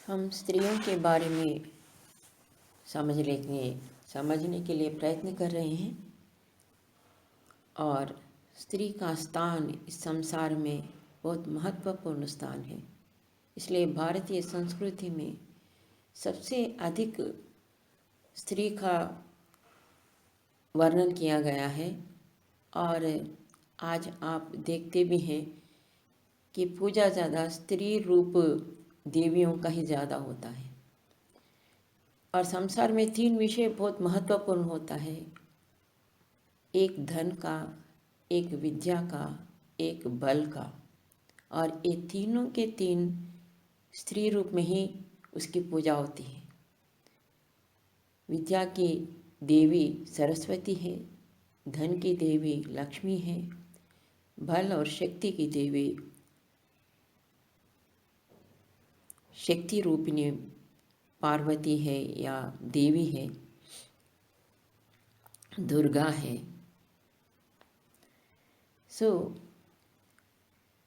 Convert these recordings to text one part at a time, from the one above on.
हम स्त्रियों के बारे में समझने के लिए प्रयत्न कर रहे हैं और स्त्री का स्थान इस संसार में बहुत महत्वपूर्ण स्थान है। इसलिए भारतीय संस्कृति में सबसे अधिक स्त्री का वर्णन किया गया है और आज आप देखते भी हैं कि पूजा ज़्यादा स्त्री रूप देवियों का ही ज़्यादा होता है। और संसार में 3 विषय बहुत महत्वपूर्ण होता है, एक धन का, एक विद्या का, एक बल का। और ये तीनों के तीन स्त्री रूप में ही उसकी पूजा होती है। विद्या की देवी सरस्वती है, धन की देवी लक्ष्मी है, बल और शक्ति की देवी शक्ति रूपिणी पार्वती है या देवी है, दुर्गा है।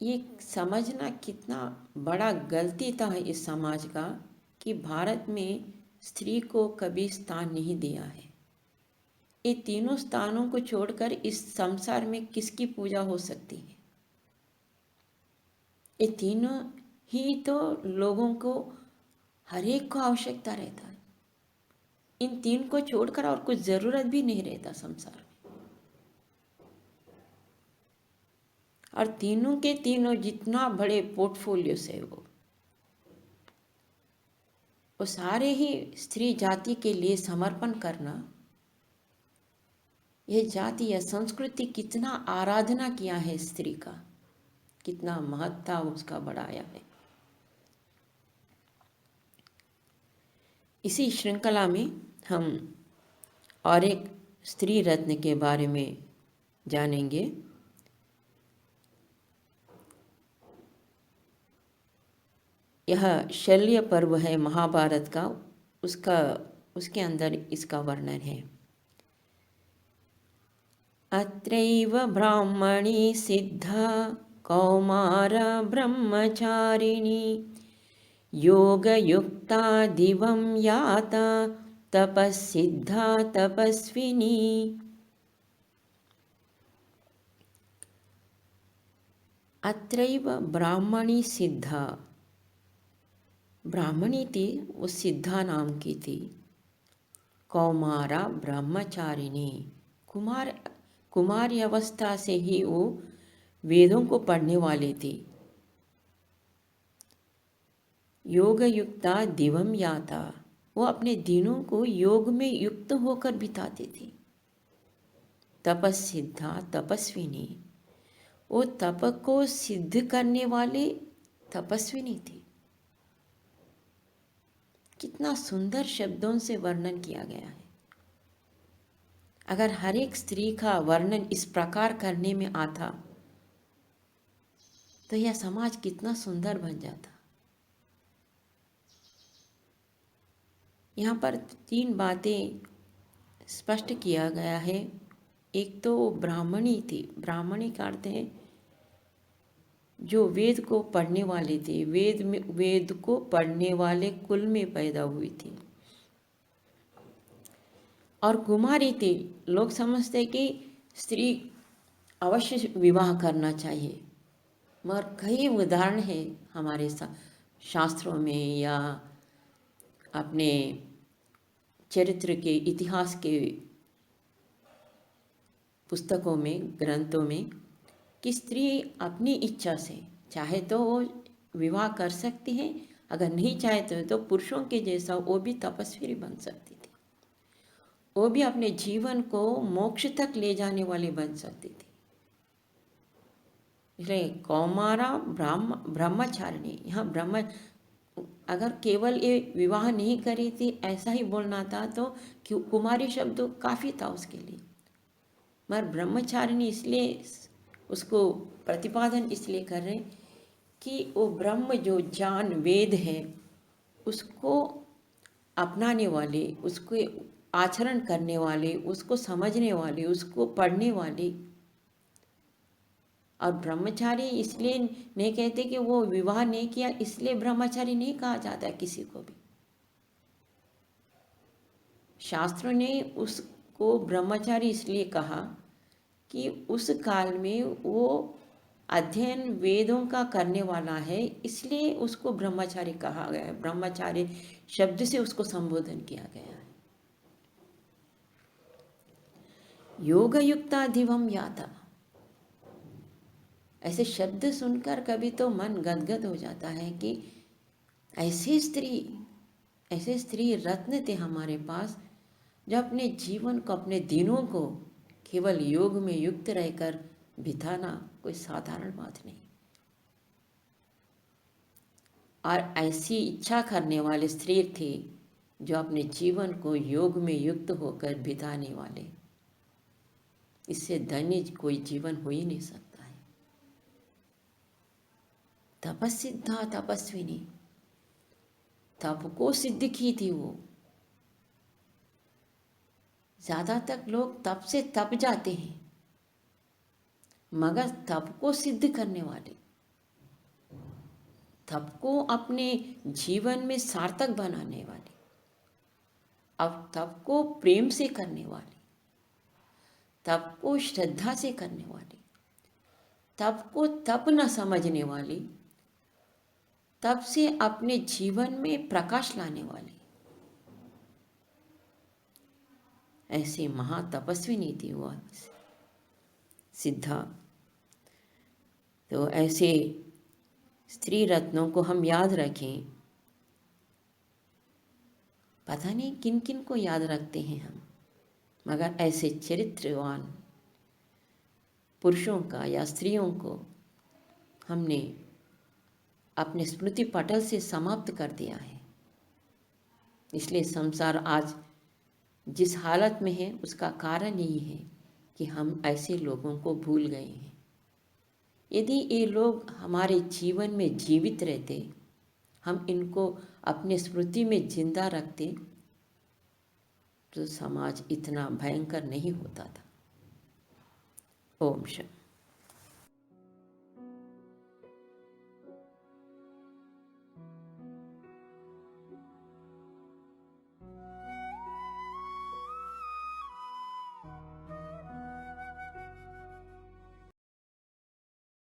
ये समझना कितना बड़ा गलती था इस समाज का कि भारत में स्त्री को कभी स्थान नहीं दिया है। ये तीनों स्थानों को छोड़कर इस संसार में किसकी पूजा हो सकती है? ये तीनों ही तो लोगों को हर एक को आवश्यकता रहता है। इन तीन को छोड़कर और कुछ ज़रूरत भी नहीं रहता संसार में। और तीनों के तीनों जितना बड़े पोर्टफोलियो से वो सारे ही स्त्री जाति के लिए समर्पण करना, यह जाति या संस्कृति कितना आराधना किया है स्त्री का, कितना महत्ता उसका बढ़ाया है। इसी श्रृंखला में हम और एक स्त्री रत्न के बारे में जानेंगे। यह शल्य पर्व है महाभारत का, उसके अंदर इसका वर्णन है। अत्रैव ब्राह्मणी सिद्धा कौमार ब्रह्मचारिणी योगयुक्ता दिवं याता तपस्सिद्धा तपस्विनी। अत्रैव ब्राह्मणी सिद्धा, ब्राह्मणी थी, वो सिद्धा नाम की थी। कौमारा ब्रह्मचारिणी, कुमारी अवस्था से ही वो वेदों को पढ़ने वाली थी। योग युक्ता दिवम याता, वो अपने दिनों को योग में युक्त होकर बिताती थी। तपस्सिद्धा तपस्विनी, वो तप को सिद्ध करने वाली तपस्विनी थी। कितना सुंदर शब्दों से वर्णन किया गया है। अगर हर एक स्त्री का वर्णन इस प्रकार करने में आता तो यह समाज कितना सुंदर बन जाता। यहाँ पर 3 बातें स्पष्ट किया गया है। एक तो ब्राह्मणी थी, ब्राह्मणी का अर्थ है जो वेद को पढ़ने वाले थे, वेद को पढ़ने वाले कुल में पैदा हुई थी। और कुमारी थी, लोग समझते कि स्त्री अवश्य विवाह करना चाहिए, मगर कई उदाहरण है हमारे शास्त्रों में या अपने चरित्र के इतिहास के पुस्तकों में, ग्रंथों में, कि स्त्री अपनी इच्छा से चाहे तो वो विवाह कर सकती है, अगर नहीं चाहे तो पुरुषों के जैसा वो भी तपस्वी बन सकती थी, वो भी अपने जीवन को मोक्ष तक ले जाने वाली बन सकती थी। इसलिए कौमारा ब्रह्मचारिणी, यहाँ अगर केवल ये विवाह नहीं करी थी ऐसा ही बोलना था तो कुमारी शब्द काफ़ी था उसके लिए, मगर ब्रह्मचारिणी इसलिए उसको प्रतिपादन इसलिए कर रहे कि वो ब्रह्म जो ज्ञान वेद है उसको अपनाने वाले, उसको आचरण करने वाले, उसको समझने वाले, उसको पढ़ने वाले और ब्रह्मचारी इसलिए नहीं कहते कि वो विवाह नहीं किया इसलिए ब्रह्मचारी नहीं कहा जाता किसी को भी। शास्त्रों ने उसको ब्रह्मचारी इसलिए कहा कि उस काल में वो अध्ययन वेदों का करने वाला है, इसलिए उसको ब्रह्मचारी कहा गया है। ब्रह्मचारी शब्द से उसको संबोधन किया गया है। योग युक्ता दिवम याता, ऐसे शब्द सुनकर कभी तो मन गदगद हो जाता है कि ऐसे स्त्री रत्न थे हमारे पास, जो अपने जीवन को, अपने दिनों को केवल योग में युक्त रहकर बिताना कोई साधारण बात नहीं। और ऐसी इच्छा करने वाले स्त्री थे जो अपने जीवन को योग में युक्त होकर बिताने वाले। इससे धन्य कोई जीवन हो ही नहीं सकता है। तपस्सिद्धा तपस्विनी, तप को सिद्ध की थी वो। ज्यादातर लोग तप से तप जाते हैं, मगर तप को सिद्ध करने वाले, तप को अपने जीवन में सार्थक बनाने वाले, अब तप को प्रेम से करने वाले, तप को श्रद्धा से करने वाले, तप को तप न समझने वाली, तप से अपने जीवन में प्रकाश लाने वाले, ऐसे महातपस्विनी थी वो सिद्धा। तो ऐसे स्त्री रत्नों को हम याद रखें। पता नहीं किन किन को याद रखते हैं हम, मगर ऐसे चरित्रवान पुरुषों का या स्त्रियों को हमने अपने स्मृति पटल से समाप्त कर दिया है। इसलिए संसार आज जिस हालत में है उसका कारण यही है कि हम ऐसे लोगों को भूल गए हैं। यदि ये लोग हमारे जीवन में जीवित रहते, हम इनको अपने स्मृति में जिंदा रखते, तो समाज इतना भयंकर नहीं होता था। ओम शांति।